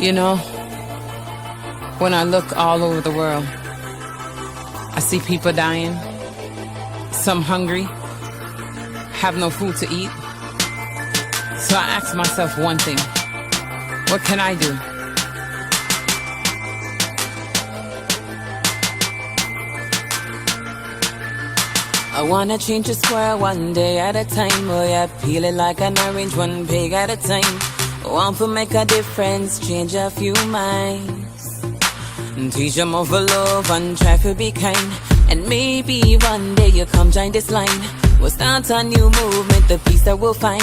You know, when I look all over the world, I see people dying, some hungry, have no food to eat. So I ask myself one thing: what can I do? I wanna change the square one day at a time. Oh yeah, peel it like an orange, one peg at a time. Want to make a difference, change a few minds, and teach them of love and try to be kind. And maybe one day you come join this line. We'll start a new movement, the peace that we'll find.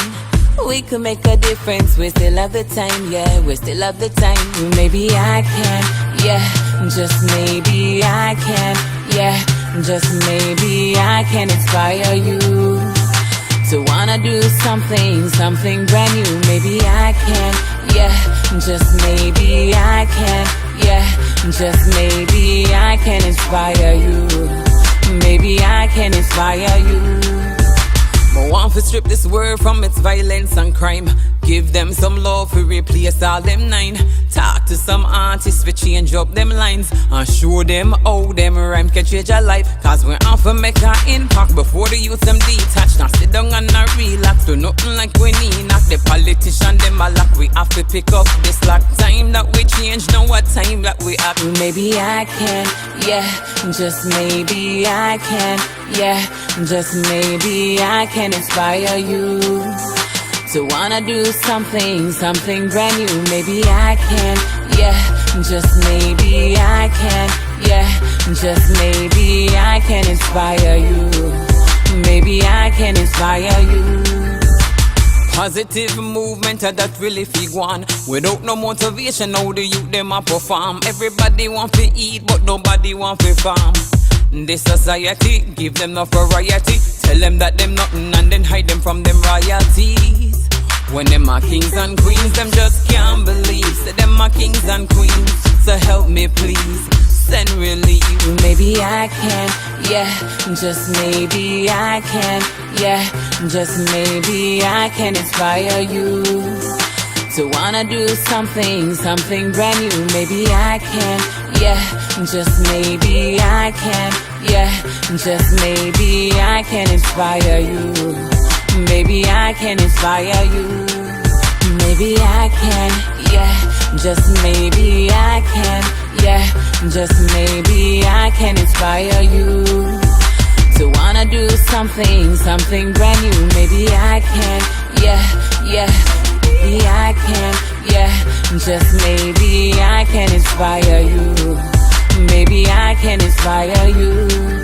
We could make a difference, we still have the time, yeah, we still have the time. Maybe I can, yeah, just maybe I can, yeah, just maybe I can inspire you to wanna do something brand new. Maybe I can, yeah, just maybe I can, yeah, just maybe I can inspire you. Maybe I can inspire you. I want to strip this world from its violence and crime. Give them some love to replace all them nine. Talk to some artists to change up them lines and show them how them rhyme can change your life. Cause we're off to make our impact before the youth them detach. Now sit down and not relax, do nothing like we need. Not the politician them a lock. We have to pick up this slack. Time that we change, now what time that we act. Maybe I can, yeah, just maybe I can, yeah, just maybe I can inspire you to wanna do something brand new. Maybe I can, yeah, just maybe I can, yeah, just maybe I can inspire you. Maybe I can inspire you. Positive movement that really feel one. Without no motivation, how the youth them a perform. Everybody want to eat, but nobody want to farm. This society give them no variety. Tell them that them nothing and then hide them from them royalties. When them are kings and queens, them just can't believe. Say them are kings and queens, so help me please, send relief. Maybe I can, yeah, just maybe I can, yeah, just maybe I can inspire you to wanna do something brand new. Maybe I can, yeah, just maybe I can, yeah, just maybe I can inspire you. Maybe I can inspire you. Maybe I can, yeah, just maybe I can, yeah, just maybe I can inspire you to wanna do something brand new. Maybe I can, yeah, yeah, maybe I can, yeah, just maybe I can inspire you. Maybe I can inspire you.